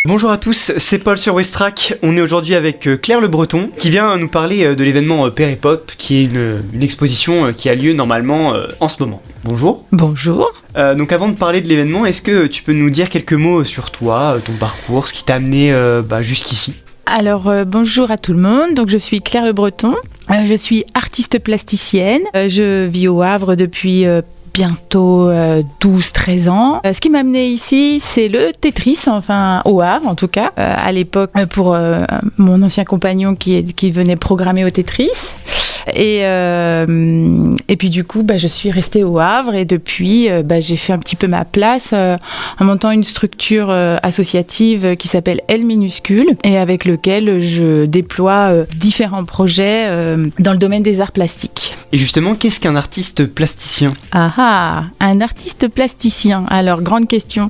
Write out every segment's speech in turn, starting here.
Bonjour à tous, c'est Paul sur Westrack. On est aujourd'hui avec Claire Le Breton qui vient nous parler de l'événement Péripop, qui est une exposition qui a lieu normalement en ce moment. Bonjour. Bonjour. Donc avant de parler de l'événement, est-ce que tu peux nous dire quelques mots sur toi, ton parcours, ce qui t'a amené jusqu'ici ? Alors bonjour à tout le monde, donc je suis Claire Le Breton, je suis artiste plasticienne, je vis au Havre depuis bientôt 12-13 ans. Ce qui m'a amenée ici, c'est le Tetris, enfin au Havre en tout cas, à l'époque pour mon ancien compagnon qui venait programmer au Tetris. Et puis du coup, je suis restée au Havre et depuis, j'ai fait un petit peu ma place en montant une structure associative qui s'appelle L minuscule et avec lequel je déploie différents projets dans le domaine des arts plastiques. Et justement, qu'est-ce qu'un artiste plasticien ? Un artiste plasticien. Alors, grande question.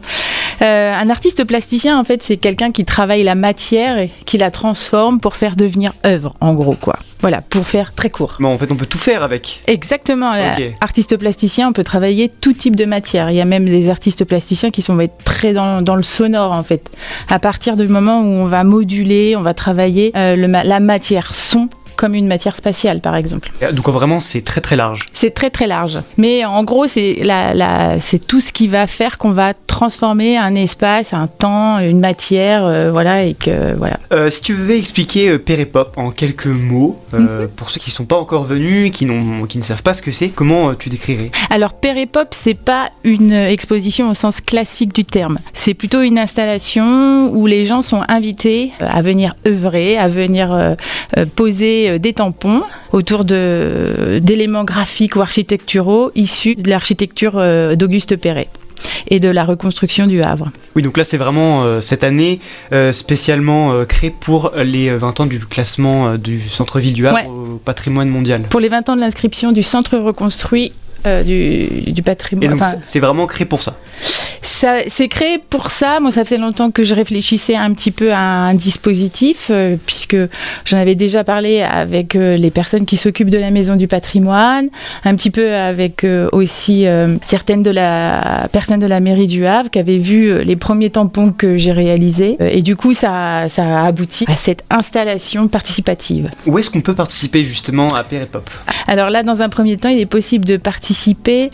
Un artiste plasticien, en fait, c'est quelqu'un qui travaille la matière et qui la transforme pour faire devenir œuvre, en gros, quoi. Voilà, pour faire très court. Bon, en fait, on peut tout faire avec. Exactement. Okay. Artiste plasticien, on peut travailler tout type de matière. Il y a même des artistes plasticiens qui sont très dans le sonore, en fait. À partir du moment où on va moduler, on va travailler la matière son, comme une matière spatiale, par exemple. Donc vraiment, c'est très très large. C'est très très large. Mais en gros, c'est tout ce qui va faire qu'on va transformer un espace, un temps, une matière, voilà. Si tu veux expliquer Péripop en quelques mots, pour ceux qui ne sont pas encore venus, qui ne savent pas ce que c'est, comment tu décrirais ? Alors Péripop, c'est pas une exposition au sens classique du terme. C'est plutôt une installation où les gens sont invités à venir œuvrer, à venir poser des tampons autour d'éléments graphiques ou architecturaux issus de l'architecture d'Auguste Perret et de la reconstruction du Havre. Oui, donc là c'est vraiment cette année spécialement créée pour les 20 ans du classement du centre-ville du Havre au patrimoine mondial. Pour les 20 ans de l'inscription du centre reconstruit du patrimoine. Et donc c'est vraiment créé pour ça ? C'est créé pour ça. Moi, ça faisait longtemps que je réfléchissais un petit peu à un dispositif, puisque j'en avais déjà parlé avec les personnes qui s'occupent de la Maison du patrimoine, un petit peu avec aussi certaines personnes de la mairie du Havre qui avaient vu les premiers tampons que j'ai réalisés. Et du coup, ça a abouti à cette installation participative. Où est-ce qu'on peut participer justement à Péripop ? Alors là, dans un premier temps, il est possible de participer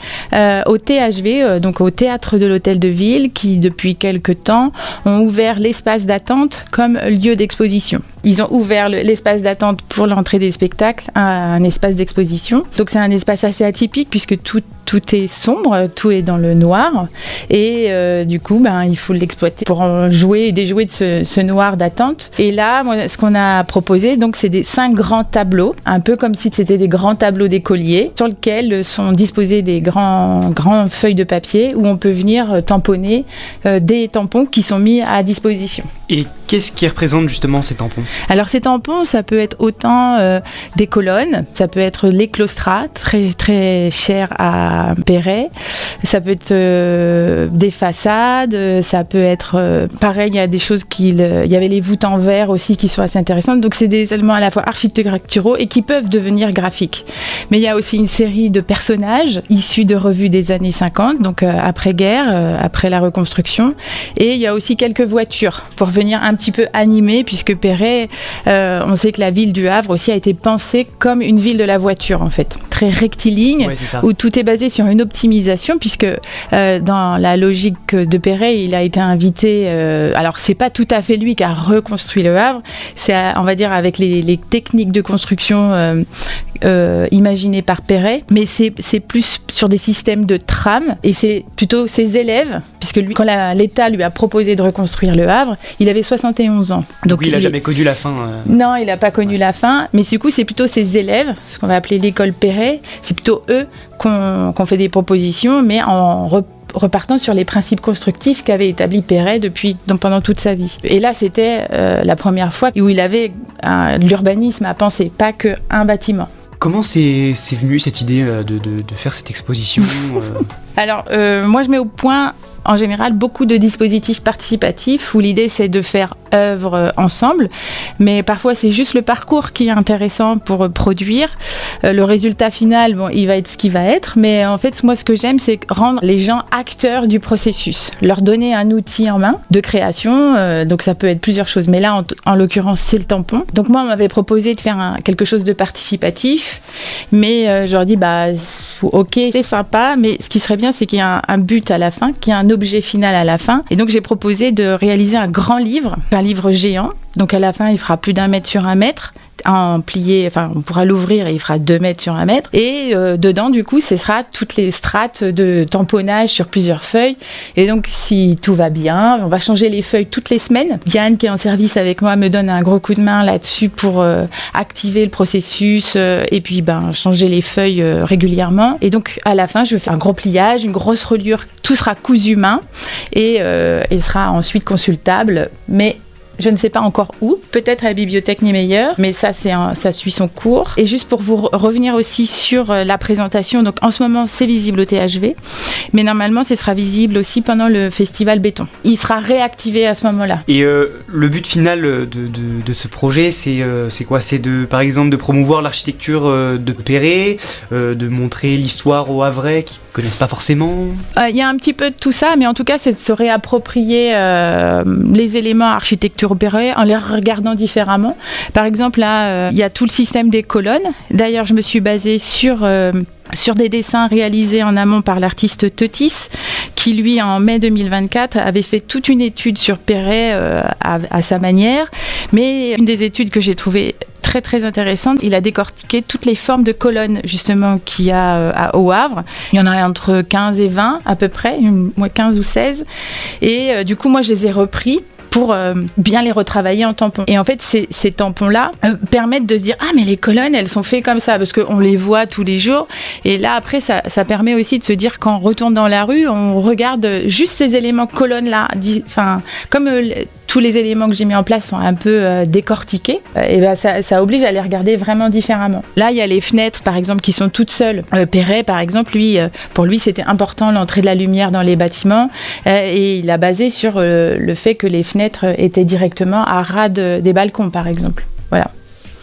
au THV, donc au Théâtre de l'Hôtel de Ville, qui depuis quelques temps ont ouvert l'espace d'attente comme lieu d'exposition. Ils ont ouvert l'espace d'attente pour l'entrée des spectacles à un espace d'exposition. Donc c'est un espace assez atypique puisque tout est sombre, tout est dans le noir et du coup il faut l'exploiter pour en jouer et déjouer de ce noir d'attente. Et là, moi, ce qu'on a proposé, donc c'est 5 grands tableaux, un peu comme si c'était des grands tableaux d'écoliers sur lesquels sont disposés des grands feuilles de papier où on peut venir tamponner des tampons qui sont mis à disposition. Et qu'est-ce qui représente justement ces tampons ? Alors ces tampons, ça peut être autant des colonnes, ça peut être les claustras, très très chers à Perret, ça peut être des façades, ça peut être pareil, il y a des choses il y avait les voûtes en verre aussi qui sont assez intéressantes, donc c'est des éléments à la fois architecturaux et qui peuvent devenir graphiques. Mais il y a aussi une série de personnages issus de revues des années 50, donc après-guerre, après la reconstruction, et il y a aussi quelques voitures pour venir un petit peu animer, puisque Perret, on sait que la ville du Havre aussi a été pensée comme une ville de la voiture en fait, très rectiligne, où tout est basé sur une optimisation, puisque dans la logique de Perret, il a été invité, alors c'est pas tout à fait lui qui a reconstruit le Havre, c'est on va dire avec les techniques de construction imaginées par Perret, mais c'est plus sur des systèmes de trams, et c'est plutôt ses élèves, puisque lui, quand l'État lui a proposé de reconstruire le Havre, il avait 71 ans. Donc il n'a jamais connu la fin. Non, il n'a pas connu la fin, mais du coup c'est plutôt ses élèves, ce qu'on va appeler l'école Perret, c'est plutôt eux qu'on fait des propositions, mais en repartant sur les principes constructifs qu'avait établi Perret pendant toute sa vie. Et là, c'était la première fois où il avait l'urbanisme à penser, pas qu'un bâtiment. Comment c'est venu cette idée de faire cette exposition Alors, moi, je mets au point en général beaucoup de dispositifs participatifs où l'idée c'est de faire œuvre ensemble, mais parfois c'est juste le parcours qui est intéressant pour produire. Le résultat final, bon, il va être ce qu'il va être, mais en fait moi ce que j'aime c'est rendre les gens acteurs du processus, leur donner un outil en main de création, donc ça peut être plusieurs choses, mais là en l'occurrence c'est le tampon. Donc moi on m'avait proposé de faire quelque chose de participatif, mais je leur dis ok c'est sympa, mais ce qui serait bien c'est qu'il y ait un but à la fin, qu'il y ait un objet final à la fin, et donc j'ai proposé de réaliser un grand livre, un livre géant, donc à la fin il fera plus d'1 mètre sur 1 mètre, en plié, enfin on pourra l'ouvrir et il fera 2 mètres sur 1 mètre, et dedans du coup ce sera toutes les strates de tamponnage sur plusieurs feuilles, et donc si tout va bien, on va changer les feuilles toutes les semaines. Diane qui est en service avec moi me donne un gros coup de main là-dessus pour activer le processus et puis changer les feuilles régulièrement, et donc à la fin je fais un gros pliage, une grosse reliure, tout sera cousu main et sera ensuite consultable, mais je ne sais pas encore où, peut-être à la bibliothèque Niemeyer, mais ça suit son cours. Et juste pour vous revenir aussi sur la présentation, donc en ce moment c'est visible au THV, mais normalement ce sera visible aussi pendant le festival Béton. Il sera réactivé à ce moment-là. Et le but final de ce projet, c'est quoi ? C'est par exemple de promouvoir l'architecture de Perret, de montrer l'histoire aux Havrais qui ne connaissent pas forcément. Il y a un petit peu de tout ça, mais en tout cas c'est de se réapproprier les éléments architecturaux Perret en les regardant différemment. Par exemple, là, il y a tout le système des colonnes. D'ailleurs, je me suis basée sur des dessins réalisés en amont par l'artiste Teutis, qui lui, en mai 2024, avait fait toute une étude sur Perret à sa manière. Mais une des études que j'ai trouvées très très intéressante, il a décortiqué toutes les formes de colonnes justement qu'il y a au Havre. Il y en a entre 15 et 20 à peu près, 15 ou 16. Et du coup, moi, je les ai repris pour bien les retravailler en tampons. Et en fait, ces tampons-là permettent de se dire « Ah, mais les colonnes, elles sont faites comme ça », parce qu'on les voit tous les jours. Et là, après, ça permet aussi de se dire, quand on retourne dans la rue, on regarde juste ces éléments colonnes-là. Comme tous les éléments que j'ai mis en place sont un peu décortiqués, et ça oblige à les regarder vraiment différemment. Là, il y a les fenêtres, par exemple, qui sont toutes seules. Perret, par exemple, pour lui, c'était important l'entrée de la lumière dans les bâtiments, et il a basé sur le fait que les fenêtres étaient directement à ras des balcons, par exemple. Voilà.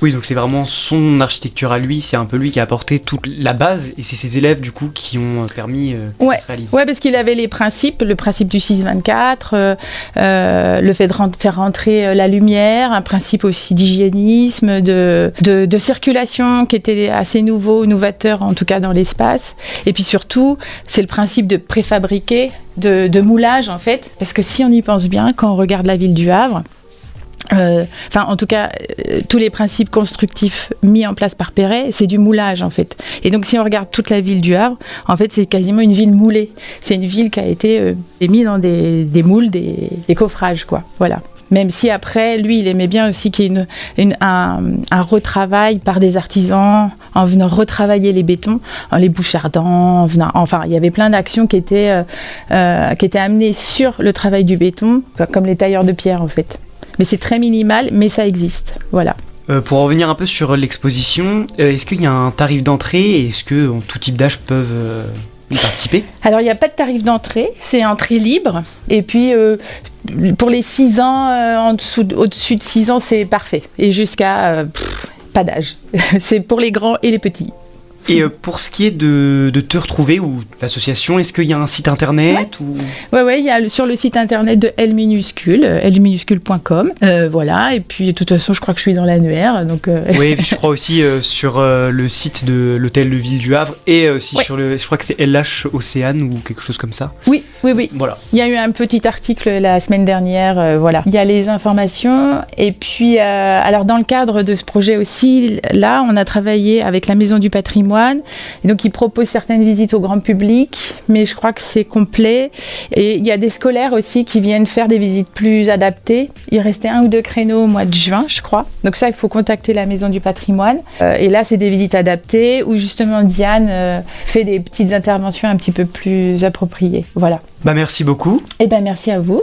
Oui, donc c'est vraiment son architecture à lui, c'est un peu lui qui a apporté toute la base, et c'est ses élèves du coup qui ont permis que ça se réalise. Ouais, parce qu'il avait le principe du 6-24, le fait de faire rentrer la lumière, un principe aussi d'hygiénisme, de circulation qui était assez novateur en tout cas dans l'espace, et puis surtout c'est le principe de préfabriquer, de moulage en fait, parce que si on y pense bien, quand on regarde la ville du Havre, en tout cas, tous les principes constructifs mis en place par Perret, c'est du moulage en fait. Et donc si on regarde toute la ville du Havre, en fait c'est quasiment une ville moulée. C'est une ville qui a été mise dans des moules, des coffrages quoi. Voilà. Même si après, lui, il aimait bien aussi qu'il y ait un retravail par des artisans en venant retravailler les bétons, en les bouchardant, il y avait plein d'actions qui étaient amenées sur le travail du béton, comme les tailleurs de pierre en fait. Mais c'est très minimal, mais ça existe, voilà. Pour revenir un peu sur l'exposition, est-ce qu'il y a un tarif d'entrée et est-ce que tout type d'âge peuvent y participer ? Alors, il n'y a pas de tarif d'entrée, c'est entrée libre. Et puis, pour les 6 ans, au-dessus de 6 ans, c'est parfait. Et jusqu'à pas d'âge. C'est pour les grands et les petits. Et pour ce qui est de te retrouver ou l'association, est-ce qu'il y a un site internet Ouais, il y a sur le site internet de lminuscule.com. Voilà, et puis de toute façon, je crois que je suis dans l'annuaire. Oui, je crois aussi sur le site de l'hôtel de ville du Havre et aussi sur je crois que c'est LH Océane ou quelque chose comme ça. Oui. Voilà. Il y a eu un petit article la semaine dernière, voilà. Il y a les informations et puis alors dans le cadre de ce projet aussi, là, on a travaillé avec la Maison du Patrimoine. Et donc, ils proposent certaines visites au grand public, mais je crois que c'est complet. Et il y a des scolaires aussi qui viennent faire des visites plus adaptées. Il restait 1 ou 2 créneaux au mois de juin, je crois. Donc ça, il faut contacter la Maison du Patrimoine. Et là, c'est des visites adaptées où justement Diane fait des petites interventions un petit peu plus appropriées. Voilà. Merci beaucoup. Et merci à vous.